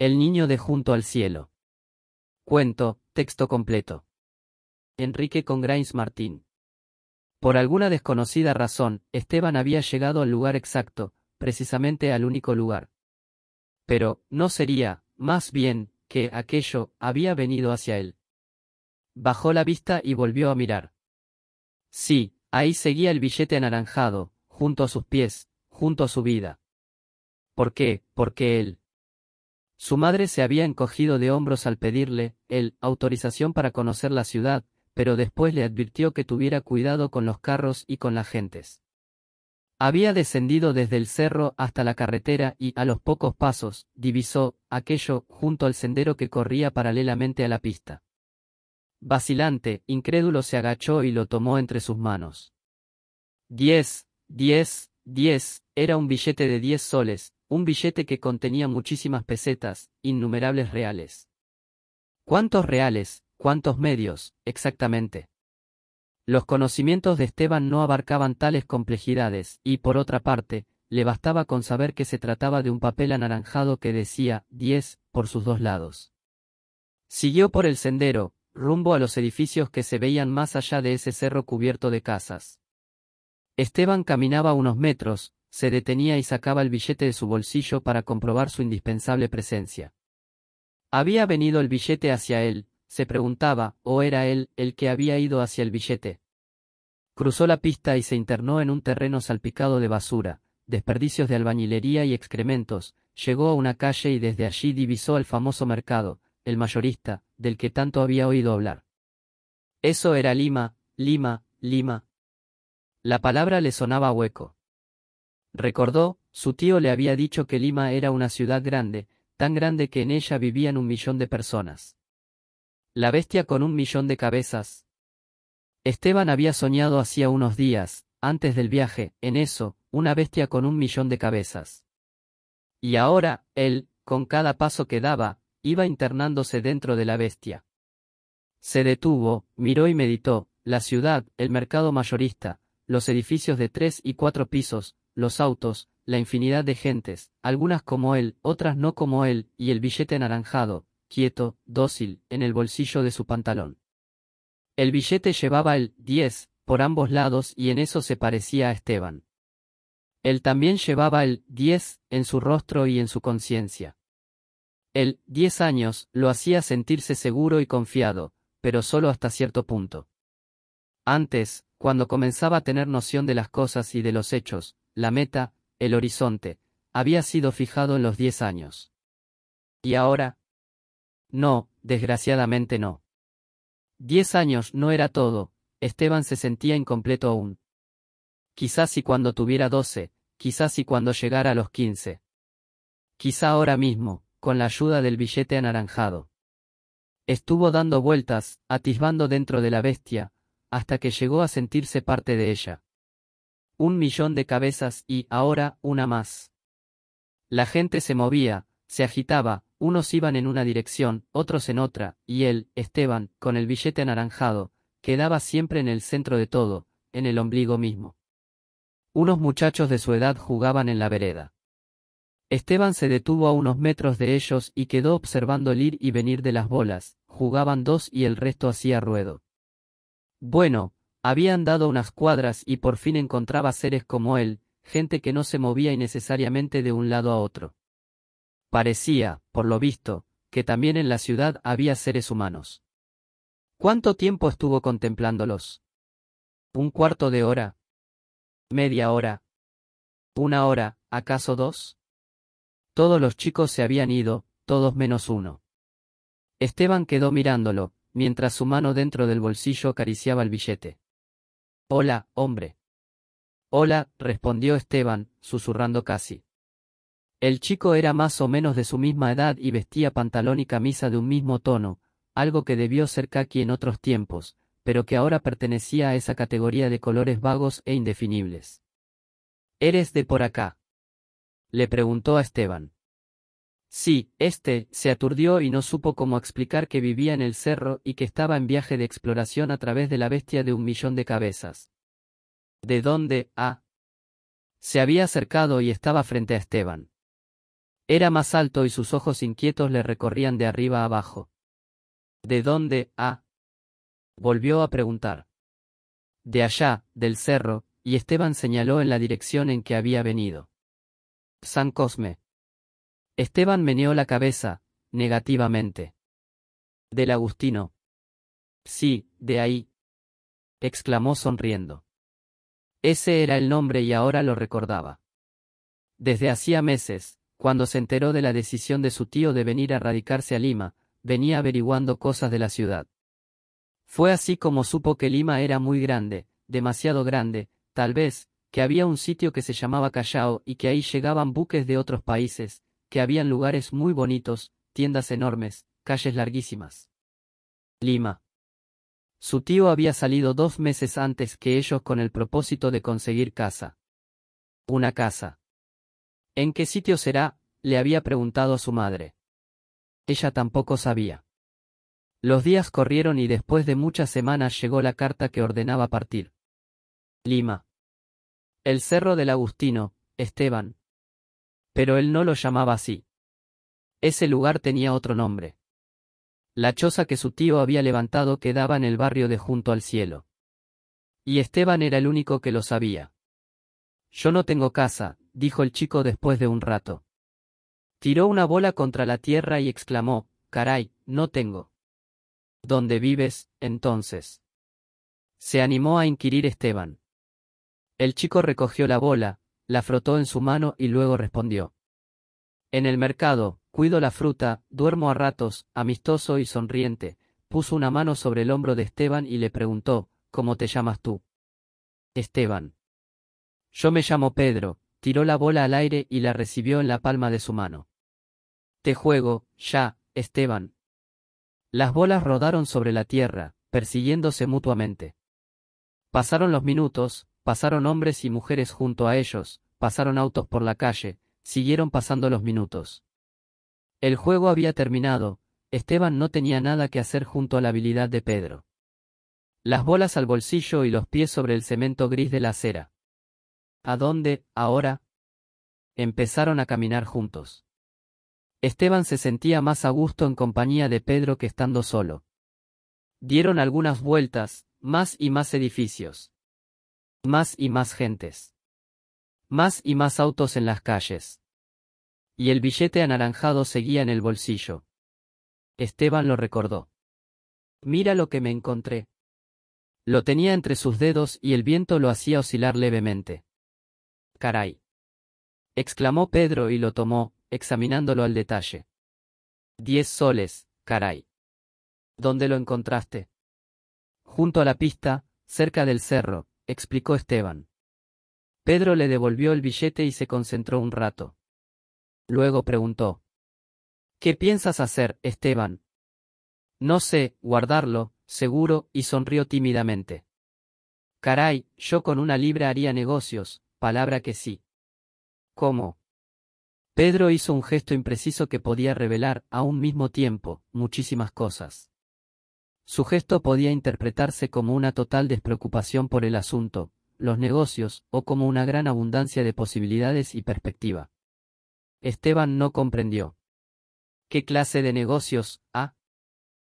El niño de junto al cielo. Cuento, texto completo. Enrique Congrains Martín. Por alguna desconocida razón, Esteban había llegado al lugar exacto, precisamente al único lugar. Pero, no sería, más bien, que aquello había venido hacia él. Bajó la vista y volvió a mirar. Sí, ahí seguía el billete anaranjado, junto a sus pies, junto a su vida. ¿Por qué? Porque él. Su madre se había encogido de hombros al pedirle, autorización para conocer la ciudad, pero después le advirtió que tuviera cuidado con los carros y con las gentes. Había descendido desde el cerro hasta la carretera y, a los pocos pasos, divisó aquello junto al sendero que corría paralelamente a la pista. Vacilante, incrédulo se agachó y lo tomó entre sus manos. 10, 10, 10, era un billete de 10 soles, un billete que contenía muchísimas pesetas, innumerables reales. ¿Cuántos reales, cuántos medios, exactamente? Los conocimientos de Esteban no abarcaban tales complejidades, y por otra parte, le bastaba con saber que se trataba de un papel anaranjado que decía 10 por sus dos lados. Siguió por el sendero, rumbo a los edificios que se veían más allá de ese cerro cubierto de casas. Esteban caminaba unos metros, se detenía y sacaba el billete de su bolsillo para comprobar su indispensable presencia. ¿Había venido el billete hacia él?, se preguntaba, ¿o era él el que había ido hacia el billete? Cruzó la pista y se internó en un terreno salpicado de basura, desperdicios de albañilería y excrementos. Llegó a una calle y desde allí divisó el famoso mercado, el mayorista, del que tanto había oído hablar. Eso era Lima, Lima, Lima. La palabra le sonaba hueco. Recordó, su tío le había dicho que Lima era una ciudad grande, tan grande que en ella vivían 1.000.000 de personas. La bestia con 1.000.000 de cabezas. Esteban había soñado hacía unos días, antes del viaje, en eso, una bestia con 1.000.000 de cabezas. Y ahora, él, con cada paso que daba, iba internándose dentro de la bestia. Se detuvo, miró y meditó, la ciudad, el mercado mayorista, los edificios de 3 y 4 pisos, los autos, la infinidad de gentes, algunas como él, otras no como él, y el billete anaranjado, quieto, dócil, en el bolsillo de su pantalón. El billete llevaba el 10 por ambos lados y en eso se parecía a Esteban. Él también llevaba el 10 en su rostro y en su conciencia. El 10 años lo hacía sentirse seguro y confiado, pero solo hasta cierto punto. Antes, cuando comenzaba a tener noción de las cosas y de los hechos, la meta, el horizonte, había sido fijado en los 10 años. ¿Y ahora? No, desgraciadamente no. 10 años no era todo, Esteban se sentía incompleto aún. Quizás y cuando tuviera 12, quizás y cuando llegara a los 15. Quizá ahora mismo, con la ayuda del billete anaranjado. Estuvo dando vueltas, atisbando dentro de la bestia, hasta que llegó a sentirse parte de ella. 1.000.000 de cabezas y, ahora, una más. La gente se movía, se agitaba, unos iban en una dirección, otros en otra, y él, Esteban, con el billete anaranjado, quedaba siempre en el centro de todo, en el ombligo mismo. Unos muchachos de su edad jugaban en la vereda. Esteban se detuvo a unos metros de ellos y quedó observando el ir y venir de las bolas, jugaban 2 y el resto hacía ruedo. Bueno, habían dado unas cuadras y por fin encontraba seres como él, gente que no se movía innecesariamente de un lado a otro. Parecía, por lo visto, que también en la ciudad había seres humanos. ¿Cuánto tiempo estuvo contemplándolos? ¿Un cuarto de hora? ¿Media hora? ¿1 hora, acaso 2? Todos los chicos se habían ido, todos menos uno. Esteban quedó mirándolo, mientras su mano dentro del bolsillo acariciaba el billete. «Hola, hombre». «Hola», respondió Esteban, susurrando casi. El chico era más o menos de su misma edad y vestía pantalón y camisa de un mismo tono, algo que debió ser caqui en otros tiempos, pero que ahora pertenecía a esa categoría de colores vagos e indefinibles. «¿Eres de por acá?», le preguntó a Esteban. Sí, se aturdió y no supo cómo explicar que vivía en el cerro y que estaba en viaje de exploración a través de la bestia de 1.000.000 de cabezas. ¿De dónde? Se había acercado y estaba frente a Esteban. Era más alto y sus ojos inquietos le recorrían de arriba a abajo. ¿De dónde, volvió a preguntar. De allá, del cerro, y Esteban señaló en la dirección en que había venido. San Cosme. Esteban meneó la cabeza, negativamente. Del Agustino. Sí, de ahí, exclamó sonriendo. Ese era el nombre y ahora lo recordaba. Desde hacía meses, cuando se enteró de la decisión de su tío de venir a radicarse a Lima, venía averiguando cosas de la ciudad. Fue así como supo que Lima era muy grande, demasiado grande, tal vez, que había un sitio que se llamaba Callao y que ahí llegaban buques de otros países, que habían lugares muy bonitos, tiendas enormes, calles larguísimas. Lima. Su tío había salido 2 meses antes que ellos con el propósito de conseguir casa. Una casa. ¿En qué sitio será?, le había preguntado a su madre. Ella tampoco sabía. Los días corrieron y después de muchas semanas llegó la carta que ordenaba partir. Lima. El cerro del Agustino, Esteban. Pero él no lo llamaba así. Ese lugar tenía otro nombre. La choza que su tío había levantado quedaba en el barrio de Junto al Cielo. Y Esteban era el único que lo sabía. Yo no tengo casa, dijo el chico después de un rato. Tiró una bola contra la tierra y exclamó, caray, no tengo. ¿Dónde vives, entonces? Se animó a inquirir Esteban. El chico recogió la bola, la frotó en su mano y luego respondió. En el mercado, cuido la fruta, duermo a ratos, amistoso y sonriente. Puso una mano sobre el hombro de Esteban y le preguntó, ¿cómo te llamas tú? Esteban. Yo me llamo Pedro. Tiró la bola al aire y la recibió en la palma de su mano. Te juego, ya, Esteban. Las bolas rodaron sobre la tierra, persiguiéndose mutuamente. Pasaron los minutos, pasaron hombres y mujeres junto a ellos, pasaron autos por la calle, siguieron pasando los minutos. El juego había terminado, Esteban no tenía nada que hacer junto a la habilidad de Pedro. Las bolas al bolsillo y los pies sobre el cemento gris de la acera. ¿A dónde, ahora? Empezaron a caminar juntos. Esteban se sentía más a gusto en compañía de Pedro que estando solo. Dieron algunas vueltas, más y más edificios. Más y más gentes. Más y más autos en las calles. Y el billete anaranjado seguía en el bolsillo. Esteban lo recordó. Mira lo que me encontré. Lo tenía entre sus dedos y el viento lo hacía oscilar levemente. Caray. Exclamó Pedro y lo tomó, examinándolo al detalle. 10 soles, caray. ¿Dónde lo encontraste? Junto a la pista, cerca del cerro, explicó Esteban. Pedro le devolvió el billete y se concentró un rato. Luego preguntó. ¿Qué piensas hacer, Esteban? No sé, guardarlo, seguro, y sonrió tímidamente. Caray, yo con 1 libra haría negocios, palabra que sí. ¿Cómo? Pedro hizo un gesto impreciso que podía revelar, a un mismo tiempo, muchísimas cosas. Su gesto podía interpretarse como una total despreocupación por el asunto, los negocios, o como una gran abundancia de posibilidades y perspectiva. Esteban no comprendió. ¿Qué clase de negocios,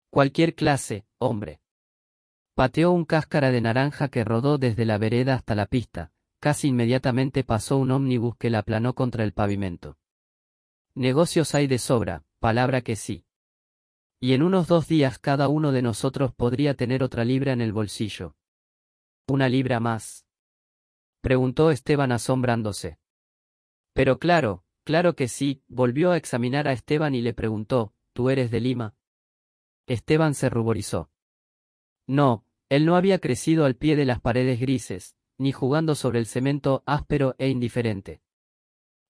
Cualquier clase, hombre. Pateó un cáscara de naranja que rodó desde la vereda hasta la pista, casi inmediatamente pasó un ómnibus que la aplanó contra el pavimento. Negocios hay de sobra, palabra que sí. Y en unos 2 días cada uno de nosotros podría tener otra libra en el bolsillo. ¿1 libra más? Preguntó Esteban asombrándose. Pero claro, claro que sí, volvió a examinar a Esteban y le preguntó, ¿tú eres de Lima? Esteban se ruborizó. No, él no había crecido al pie de las paredes grises, ni jugando sobre el cemento áspero e indiferente.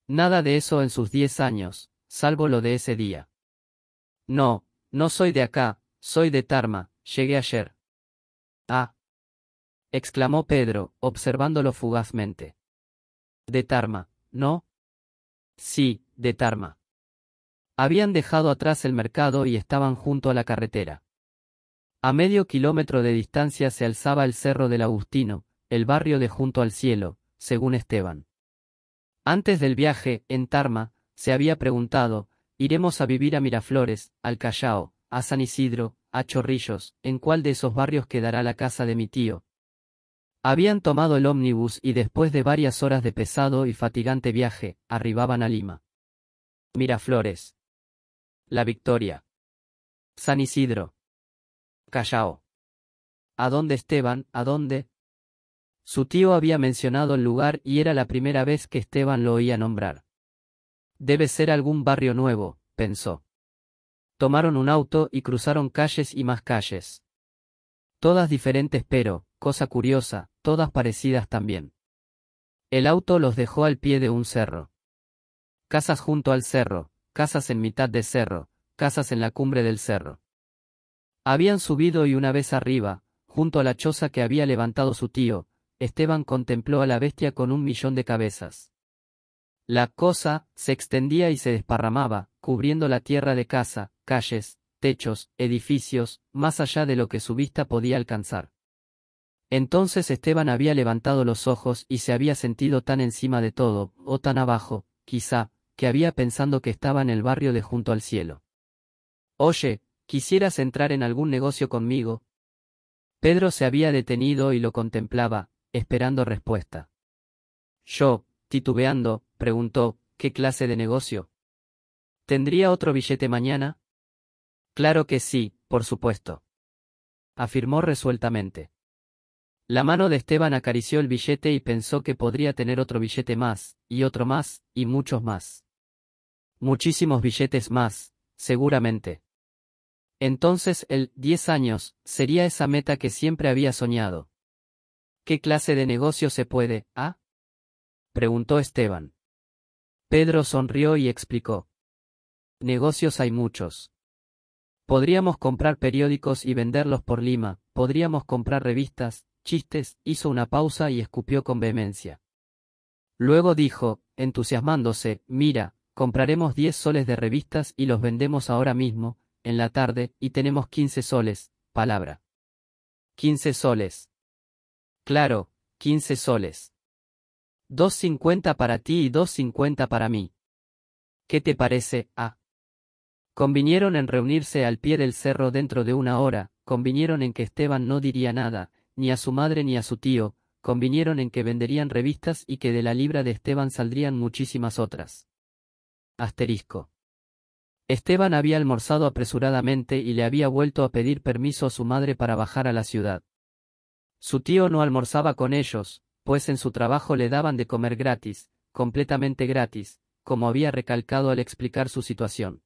Nada de eso en sus 10 años, salvo lo de ese día. No, no soy de acá, soy de Tarma, llegué ayer. Ah, exclamó Pedro, observándolo fugazmente. De Tarma, ¿no? Sí, de Tarma. Habían dejado atrás el mercado y estaban junto a la carretera. A medio kilómetro de distancia se alzaba el cerro del Agustino, el barrio de Junto al Cielo, según Esteban. Antes del viaje, en Tarma, Se había preguntado, iremos a vivir a Miraflores, al Callao, a San Isidro, a Chorrillos, ¿en cuál de esos barrios quedará la casa de mi tío? Habían tomado el ómnibus y después de varias horas de pesado y fatigante viaje, arribaban a Lima. Miraflores. La Victoria. San Isidro. Callao. ¿A dónde Esteban? ¿A dónde? Su tío había mencionado el lugar y era la primera vez que Esteban lo oía nombrar. Debe ser algún barrio nuevo, pensó. Tomaron un auto y cruzaron calles y más calles. Todas diferentes pero, cosa curiosa, todas parecidas también. El auto los dejó al pie de un cerro. Casas junto al cerro, casas en mitad de cerro, casas en la cumbre del cerro. Habían subido y una vez arriba, junto a la choza que había levantado su tío, Esteban contempló a la bestia con 1.000.000 de cabezas. La cosa se extendía y se desparramaba, cubriendo la tierra de casa, calles, techos, edificios, más allá de lo que su vista podía alcanzar. Entonces Esteban había levantado los ojos y se había sentido tan encima de todo, o tan abajo, quizá, que había pensado que estaba en el barrio de junto al cielo. Oye, ¿quisieras entrar en algún negocio conmigo? Pedro se había detenido y lo contemplaba, esperando respuesta. Yo, titubeando, preguntó, ¿qué clase de negocio? ¿Tendría otro billete mañana? Claro que sí, por supuesto. Afirmó resueltamente. La mano de Esteban acarició el billete y pensó que podría tener otro billete más, y muchos más. Muchísimos billetes más, seguramente. Entonces 10 años, sería esa meta que siempre había soñado. ¿Qué clase de negocio se puede, ah? Preguntó Esteban. Pedro sonrió y explicó. Negocios hay muchos. Podríamos comprar periódicos y venderlos por Lima, podríamos comprar revistas, chistes, hizo una pausa y escupió con vehemencia. Luego dijo, entusiasmándose, mira, compraremos 10 soles de revistas y los vendemos ahora mismo, en la tarde, y tenemos 15 soles, palabra. 15 soles. Claro, 15 soles. 2,50 para ti y 2,50 para mí. ¿Qué te parece, ah? Convinieron en reunirse al pie del cerro dentro de una hora, convinieron en que Esteban no diría nada, ni a su madre ni a su tío, convinieron en que venderían revistas y que de la libra de Esteban saldrían muchísimas otras. Asterisco. Esteban había almorzado apresuradamente y le había vuelto a pedir permiso a su madre para bajar a la ciudad. Su tío no almorzaba con ellos, pues en su trabajo le daban de comer gratis, completamente gratis, como había recalcado al explicar su situación.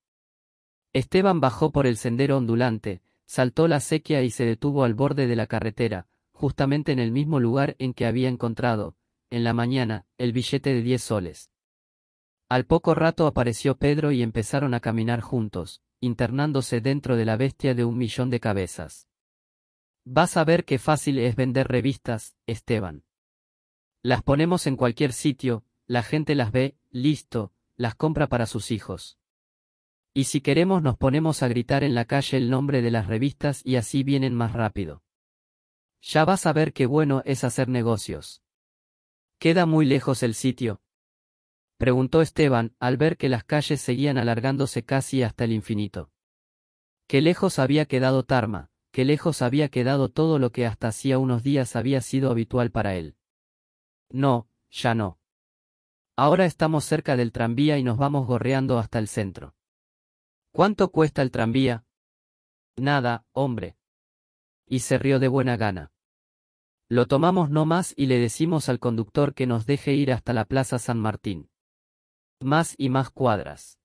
Esteban bajó por el sendero ondulante, saltó la acequia y se detuvo al borde de la carretera, justamente en el mismo lugar en que había encontrado, en la mañana, el billete de 10 soles. Al poco rato apareció Pedro y empezaron a caminar juntos, internándose dentro de la bestia de 1.000.000 de cabezas. Vas a ver qué fácil es vender revistas, Esteban. Las ponemos en cualquier sitio, la gente las ve, listo, las compra para sus hijos. Y si queremos nos ponemos a gritar en la calle el nombre de las revistas y así vienen más rápido. Ya vas a ver qué bueno es hacer negocios. ¿Queda muy lejos el sitio?, preguntó Esteban, al ver que las calles seguían alargándose casi hasta el infinito. Qué lejos había quedado Tarma, qué lejos había quedado todo lo que hasta hacía unos días había sido habitual para él. No, ya no. Ahora estamos cerca del tranvía y nos vamos gorreando hasta el centro. ¿Cuánto cuesta el tranvía? Nada, hombre. Y se rió de buena gana. Lo tomamos no más y le decimos al conductor que nos deje ir hasta la Plaza San Martín. Más y más cuadras.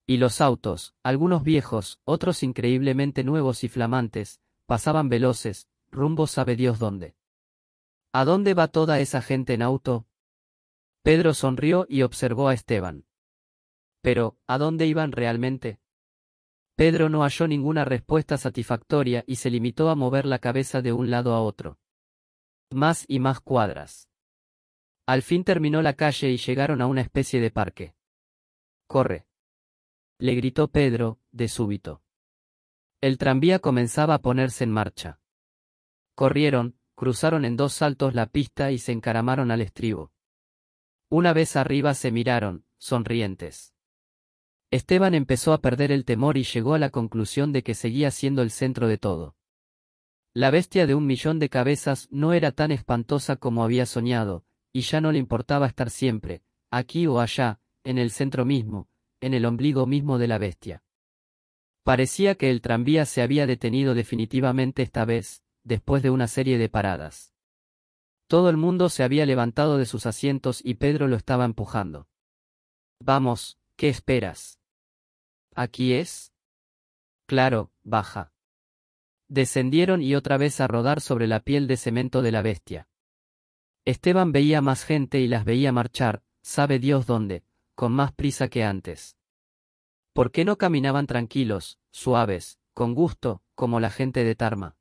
Y los autos, algunos viejos, otros increíblemente nuevos y flamantes, pasaban veloces, rumbo sabe Dios dónde. ¿A dónde va toda esa gente en auto? Pedro sonrió y observó a Esteban. Pero, ¿a dónde iban realmente? Pedro no halló ninguna respuesta satisfactoria y se limitó a mover la cabeza de un lado a otro. Más y más cuadras. Al fin terminó la calle y llegaron a una especie de parque. ¡Corre!, le gritó Pedro, de súbito. El tranvía comenzaba a ponerse en marcha. Corrieron, cruzaron en 2 saltos la pista y se encaramaron al estribo. Una vez arriba se miraron, sonrientes. Esteban empezó a perder el temor y llegó a la conclusión de que seguía siendo el centro de todo. La bestia de 1.000.000 de cabezas no era tan espantosa como había soñado, y ya no le importaba estar siempre, aquí o allá, en el centro mismo, en el ombligo mismo de la bestia. Parecía que el tranvía se había detenido definitivamente esta vez, después de una serie de paradas. Todo el mundo se había levantado de sus asientos y Pedro lo estaba empujando. «Vamos, ¿qué esperas? ¿Aquí es?» «Claro, baja». Descendieron y otra vez a rodar sobre la piel de cemento de la bestia. Esteban veía más gente y las veía marchar, sabe Dios dónde, con más prisa que antes. ¿Por qué no caminaban tranquilos, suaves, con gusto, como la gente de Tarma?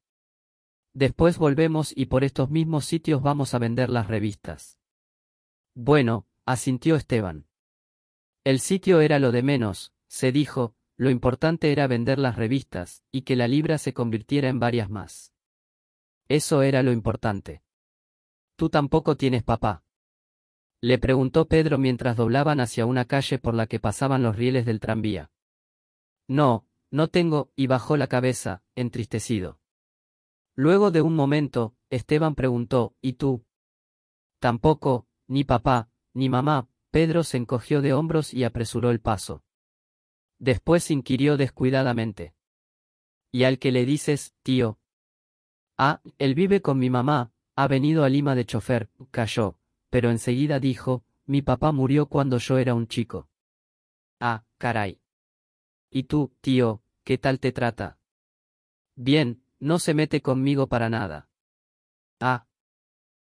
Después volvemos y por estos mismos sitios vamos a vender las revistas. Bueno, asintió Esteban. El sitio era lo de menos, se dijo, lo importante era vender las revistas, y que la libra se convirtiera en varias más. Eso era lo importante. ¿Tú tampoco tienes papá?, le preguntó Pedro mientras doblaban hacia una calle por la que pasaban los rieles del tranvía. No, no tengo, y bajó la cabeza, entristecido. Luego de un momento, Esteban preguntó, ¿y tú? Tampoco, ni papá, ni mamá. Pedro se encogió de hombros y apresuró el paso. Después inquirió descuidadamente. ¿Y al que le dices, tío? Ah, él vive con mi mamá, ha venido a Lima de chofer, calló, pero enseguida dijo, mi papá murió cuando yo era un chico. Ah, caray. ¿Y tú, tío, qué tal te trata? Bien, no se mete conmigo para nada. Ah.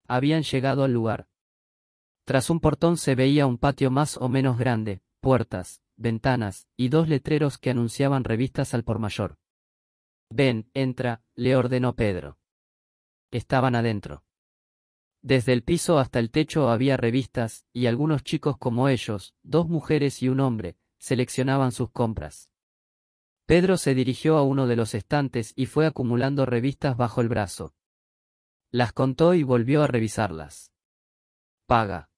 Habían llegado al lugar. Tras un portón se veía un patio más o menos grande, puertas, ventanas, y 2 letreros que anunciaban revistas al por mayor. Ven, entra, le ordenó Pedro. Estaban adentro. Desde el piso hasta el techo había revistas, y algunos chicos como ellos, 2 mujeres y un hombre, seleccionaban sus compras. Pedro se dirigió a uno de los estantes y fue acumulando revistas bajo el brazo. Las contó y volvió a revisarlas. Paga.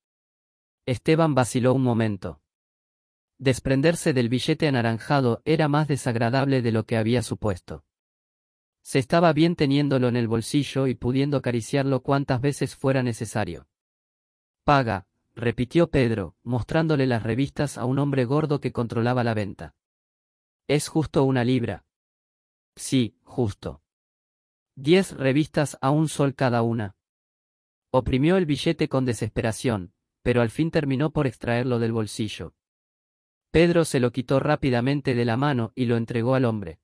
Esteban vaciló un momento. Desprenderse del billete anaranjado era más desagradable de lo que había supuesto. Se estaba bien teniéndolo en el bolsillo y pudiendo acariciarlo cuantas veces fuera necesario. Paga, repitió Pedro, mostrándole las revistas a un hombre gordo que controlaba la venta. ¿Es justo 1 libra? Sí, justo. 10 revistas a 1 sol cada una. Oprimió el billete con desesperación, pero al fin terminó por extraerlo del bolsillo. Pedro se lo quitó rápidamente de la mano y lo entregó al hombre.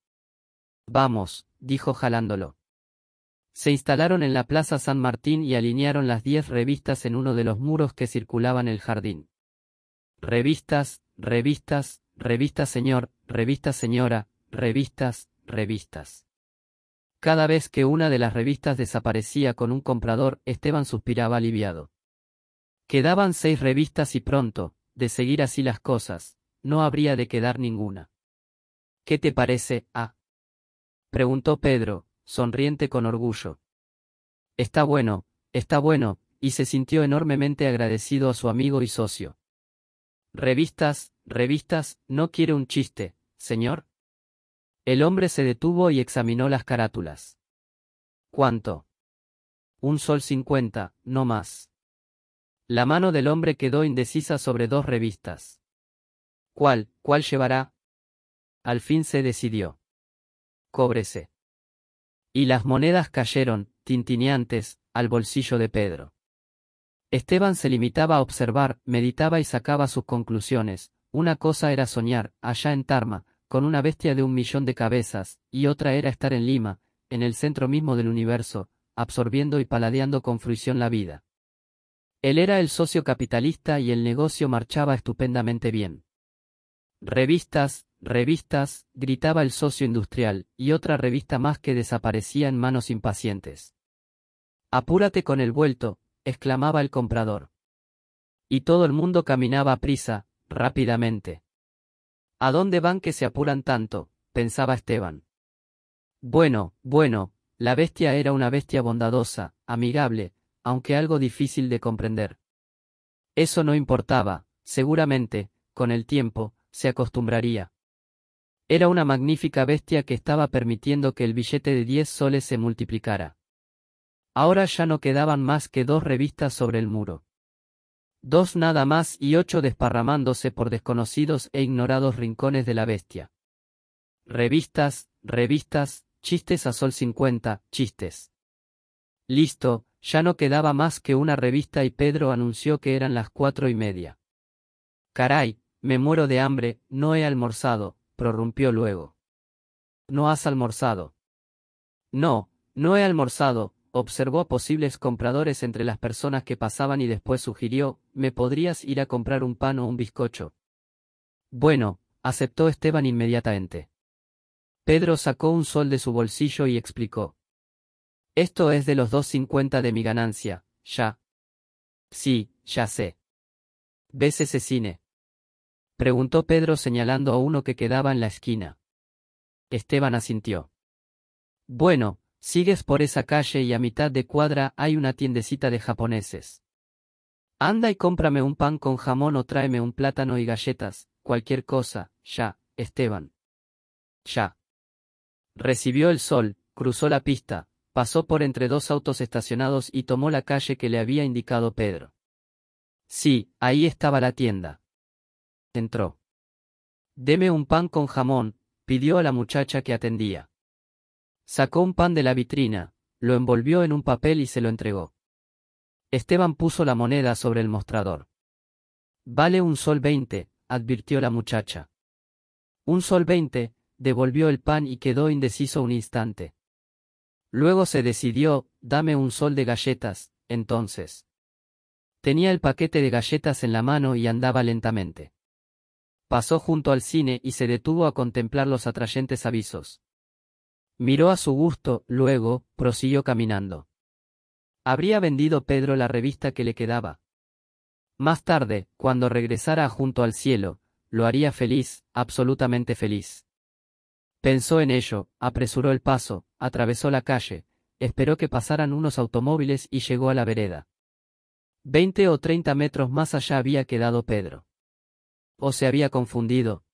Vamos, dijo jalándolo. Se instalaron en la Plaza San Martín y alinearon las 10 revistas en uno de los muros que circulaban el jardín. Revistas, revistas, revistas señor, revistas señora, revistas, revistas. Cada vez que una de las revistas desaparecía con un comprador, Esteban suspiraba aliviado. Quedaban 6 revistas y pronto, de seguir así las cosas, no habría de quedar ninguna. ¿Qué te parece, ah? Preguntó Pedro, sonriente con orgullo. Está bueno, y se sintió enormemente agradecido a su amigo y socio. Revistas, revistas, ¿no quiere un chiste, señor? El hombre se detuvo y examinó las carátulas. ¿Cuánto? 1 sol 50, no más. La mano del hombre quedó indecisa sobre 2 revistas. ¿Cuál llevará? Al fin se decidió. Cóbrese. Y las monedas cayeron, tintineantes, al bolsillo de Pedro. Esteban se limitaba a observar, meditaba y sacaba sus conclusiones. Una cosa era soñar, allá en Tarma, con una bestia de 1.000.000 de cabezas, y otra era estar en Lima, en el centro mismo del universo, absorbiendo y paladeando con fruición la vida. Él era el socio capitalista y el negocio marchaba estupendamente bien. Revistas, revistas, gritaba el socio industrial, y otra revista más que desaparecía en manos impacientes. Apúrate con el vuelto, exclamaba el comprador. Y todo el mundo caminaba a prisa, rápidamente. ¿A dónde van que se apuran tanto?, pensaba Esteban. Bueno, la bestia era una bestia bondadosa, amigable, aunque algo difícil de comprender. Eso no importaba, seguramente, con el tiempo, se acostumbraría. Era una magnífica bestia que estaba permitiendo que el billete de 10 soles se multiplicara. Ahora ya no quedaban más que 2 revistas sobre el muro. 2 nada más y 8 desparramándose por desconocidos e ignorados rincones de la bestia. Revistas, revistas, chistes a sol 50, chistes. Listo, ya no quedaba más que una revista y Pedro anunció que eran las 4:30. Caray, me muero de hambre, no he almorzado, prorrumpió luego. ¿No has almorzado? No, no he almorzado, observó a posibles compradores entre las personas que pasaban y después sugirió, ¿me podrías ir a comprar un pan o un bizcocho? Bueno, aceptó Esteban inmediatamente. Pedro sacó un sol de su bolsillo y explicó. Esto es de los 2,50 de mi ganancia, ya. Sí, ya sé. ¿Ves ese cine? Preguntó Pedro señalando a uno que quedaba en la esquina. Esteban asintió. Bueno, sigues por esa calle y a mitad de cuadra hay una tiendecita de japoneses. Anda y cómprame un pan con jamón o tráeme un plátano y galletas, cualquier cosa, ya, Esteban. Ya. Recibió el sol, cruzó la pista, pasó por entre 2 autos estacionados y tomó la calle que le había indicado Pedro. Sí, ahí estaba la tienda. Entró. Deme un pan con jamón, pidió a la muchacha que atendía. Sacó un pan de la vitrina, lo envolvió en un papel y se lo entregó. Esteban puso la moneda sobre el mostrador. Vale 1,20 sol, advirtió la muchacha. 1,20 sol, devolvió el pan y quedó indeciso un instante. Luego se decidió, dame 1 sol de galletas, entonces. Tenía el paquete de galletas en la mano y andaba lentamente. Pasó junto al cine y se detuvo a contemplar los atrayentes avisos. Miró a su gusto, luego, prosiguió caminando. Habría vendido Pedro la revista que le quedaba. Más tarde, cuando regresara a Junto al cielo, lo haría feliz, absolutamente feliz. Pensó en ello, apresuró el paso, atravesó la calle, esperó que pasaran unos automóviles y llegó a la vereda. 20 o 30 metros más allá había quedado Pedro. ¿O se había confundido?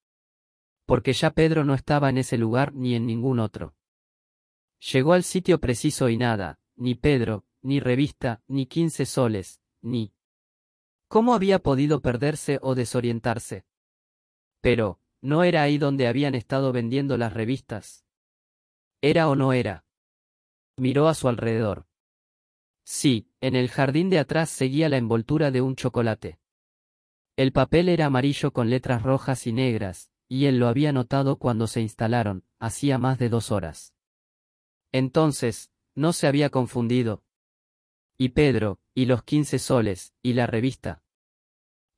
Porque ya Pedro no estaba en ese lugar ni en ningún otro. Llegó al sitio preciso y nada, ni Pedro, ni revista, ni 15 soles, ni... ¿Cómo había podido perderse o desorientarse? Pero, ¿no era ahí donde habían estado vendiendo las revistas? ¿Era o no era? Miró a su alrededor. Sí, en el jardín de atrás seguía la envoltura de un chocolate. El papel era amarillo con letras rojas y negras, y él lo había notado cuando se instalaron, hacía más de 2 horas. Entonces, no se había confundido. Y Pedro, y los 15 soles, y la revista.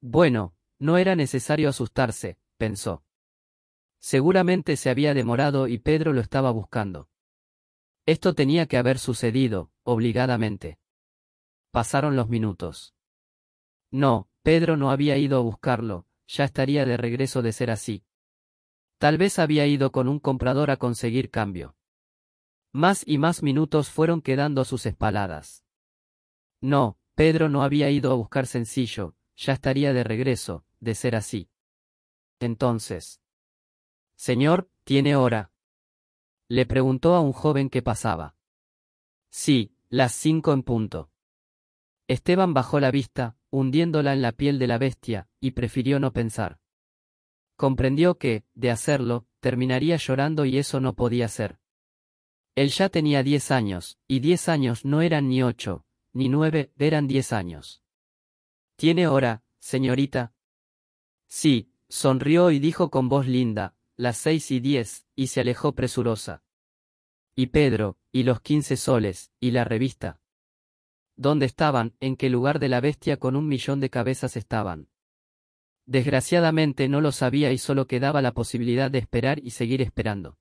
Bueno, no era necesario asustarse, pensó. Seguramente se había demorado y Pedro lo estaba buscando. Esto tenía que haber sucedido, obligadamente. Pasaron los minutos. No, Pedro no había ido a buscarlo, ya estaría de regreso de ser así. Tal vez había ido con un comprador a conseguir cambio. Más y más minutos fueron quedando a sus espaldas. No, Pedro no había ido a buscar sencillo, ya estaría de regreso, de ser así. Entonces. Señor, ¿tiene hora? Le preguntó a un joven que pasaba. Sí, las 5 en punto. Esteban bajó la vista, hundiéndola en la piel de la bestia, y prefirió no pensar. Comprendió que, de hacerlo, terminaría llorando y eso no podía ser. Él ya tenía 10 años, y 10 años no eran ni 8, ni 9, eran 10 años. ¿Tiene hora, señorita? Sí, sonrió y dijo con voz linda, las 6:10, y se alejó presurosa. ¿Y Pedro, y los 15 soles, y la revista? ¿Dónde estaban, en qué lugar de la bestia con 1.000.000 de cabezas estaban? Desgraciadamente no lo sabía y solo quedaba la posibilidad de esperar y seguir esperando.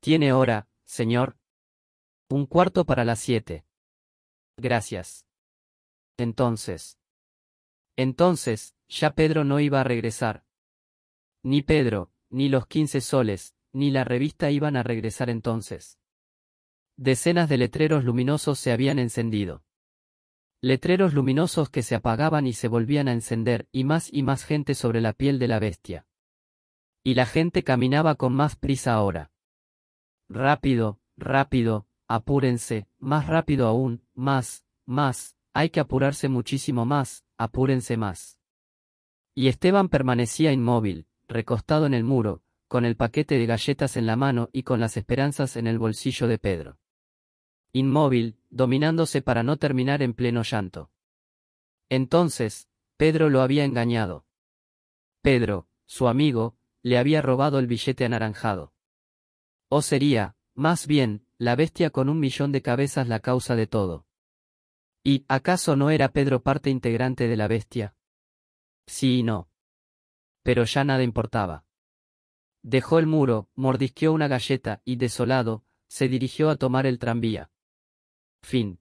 ¿Tiene hora, señor? 1/4 para las 7. Gracias. Entonces, ya Pedro no iba a regresar. Ni Pedro, ni los 15 soles, ni la revista iban a regresar entonces. Decenas de letreros luminosos se habían encendido. Letreros luminosos que se apagaban y se volvían a encender, y más gente sobre la piel de la bestia. Y la gente caminaba con más prisa ahora. Rápido, rápido, apúrense, más rápido aún, más, hay que apurarse muchísimo más, apúrense más. Y Esteban permanecía inmóvil, recostado en el muro, con el paquete de galletas en la mano y con las esperanzas en el bolsillo de Pedro. Inmóvil, dominándose para no terminar en pleno llanto. Entonces, Pedro lo había engañado. Pedro, su amigo, le había robado el billete anaranjado. O sería, más bien, la bestia con 1.000.000 de cabezas la causa de todo. ¿Y acaso no era Pedro parte integrante de la bestia? Sí y no. Pero ya nada importaba. Dejó el muro, mordisqueó una galleta y, desolado, se dirigió a tomar el tranvía. Fin.